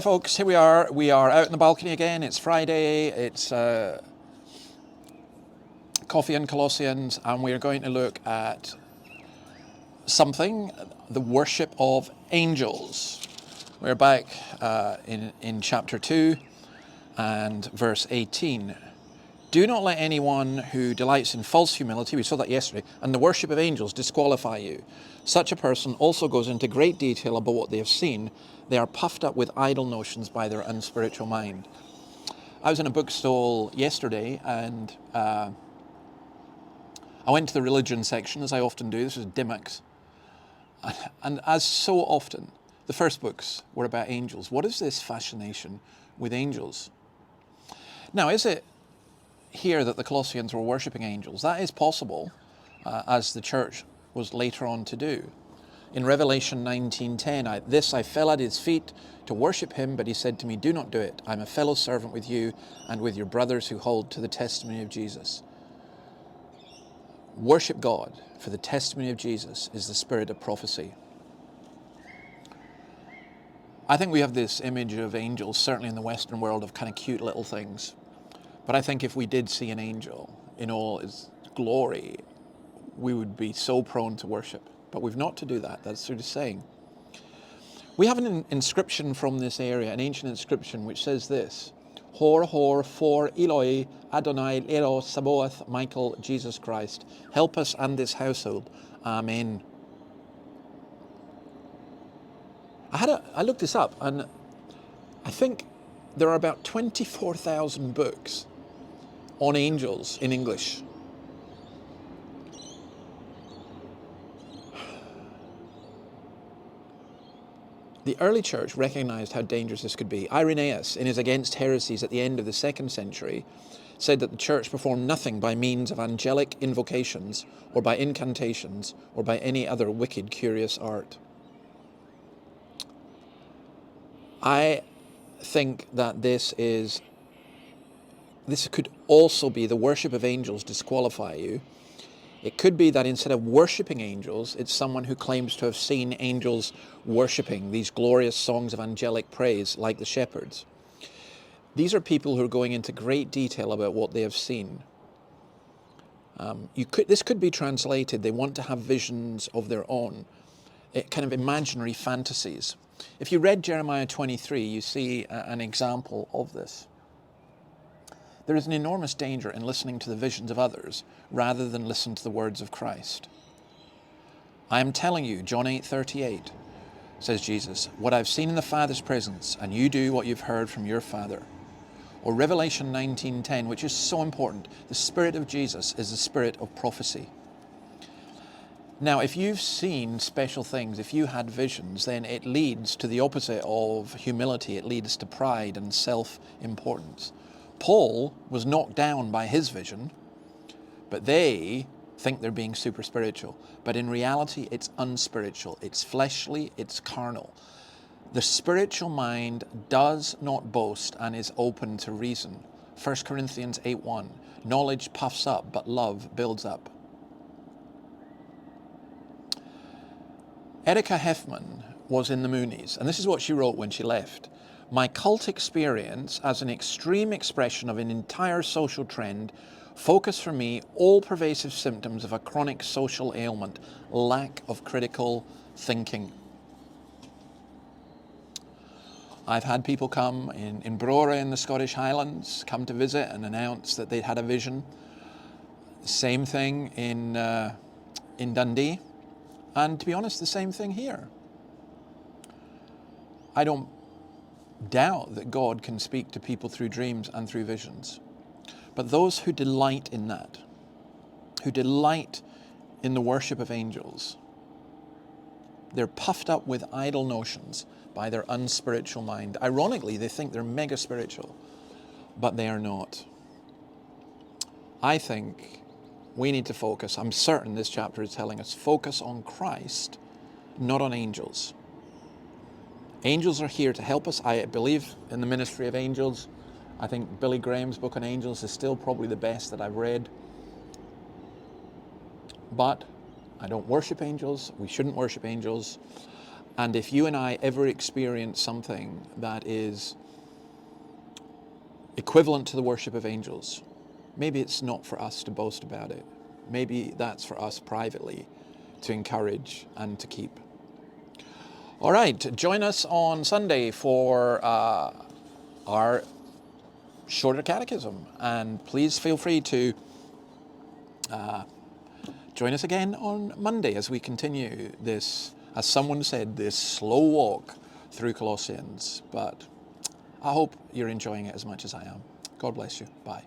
Hi folks, here we are. We are out in the balcony again. It's Friday. It's coffee and Colossians, and we're going to look at something, the worship of angels. We're back in chapter 2 and verse 18. Do not let anyone who delights in false humility, we saw that yesterday, and the worship of angels disqualify you. Such a person also goes into great detail about what they have seen. They are puffed up with idle notions by their unspiritual mind. I was in a bookstall yesterday and I went to the religion section, as I often do. This was Dimmock's. And as so often, the first books were about angels. What is this fascination with angels? Now, is it here that the Colossians were worshipping angels? That is possible, as the church was later on to do. In Revelation 19:10, I fell at his feet to worship him, but he said to me, do not do it. I'm a fellow servant with you and with your brothers who hold to the testimony of Jesus. Worship God, for the testimony of Jesus is the spirit of prophecy. I think we have this image of angels, certainly in the Western world, of kind of cute little things. But I think if we did see an angel in all his glory, we would be so prone to worship. But we've not to do that. That's through the saying. We have an inscription from this area, an ancient inscription, which says this: Hor, hor, for Eloi, Adonai, Elo, Sabaoth, Michael, Jesus Christ. Help us and this household. Amen. I looked this up, and I think there are about 24,000 books on angels in English. The early church recognized how dangerous this could be. Irenaeus, in his Against Heresies at the end of the 2nd century, said that the church performed nothing by means of angelic invocations or by incantations or by any other wicked, curious art. I think that this could also be the worship of angels disqualify you. It could be that instead of worshipping angels, it's someone who claims to have seen angels worshipping these glorious songs of angelic praise like the shepherds. These are people who are going into great detail about what they have seen. This could be translated, they want to have visions of their own, kind of imaginary fantasies. If you read Jeremiah 23, you see an example of this. There is an enormous danger in listening to the visions of others rather than listen to the words of Christ. I am telling you, John 8:38, says Jesus, what I've seen in the Father's presence, and you do what you've heard from your Father. Or Revelation 19:10, which is so important. The Spirit of Jesus is the spirit of prophecy. Now, if you've seen special things, if you had visions, then it leads to the opposite of humility. It leads to pride and self-importance. Paul was knocked down by his vision, but they think they're being super spiritual. But in reality, it's unspiritual. It's fleshly, it's carnal. The spiritual mind does not boast and is open to reason. 1 Corinthians 8:1, knowledge puffs up, but love builds up. Erika Heffman was in the Moonies, and this is what she wrote when she left. My cult experience as an extreme expression of an entire social trend focused for me all pervasive symptoms of a chronic social ailment, lack of critical thinking. I've had people come in Brora in the Scottish Highlands, come to visit and announce that they'd had a vision. Same thing in Dundee, and to be honest, the same thing here. I don't doubt that God can speak to people through dreams and through visions. But those who delight in that, who delight in the worship of angels, they're puffed up with idle notions by their unspiritual mind. Ironically, they think they're mega spiritual, but they are not. I think we need to focus, I'm certain this chapter is telling us, focus on Christ, not on angels. Angels are here to help us. I believe in the ministry of angels. I think Billy Graham's book on angels is still probably the best that I've read. But I don't worship angels. We shouldn't worship angels. And if you and I ever experience something that is equivalent to the worship of angels, maybe it's not for us to boast about it. Maybe that's for us privately to encourage and to keep. All right, join us on Sunday for our shorter catechism, and please feel free to join us again on Monday as we continue this, as someone said, this slow walk through Colossians. But I hope you're enjoying it as much as I am. God bless you. Bye.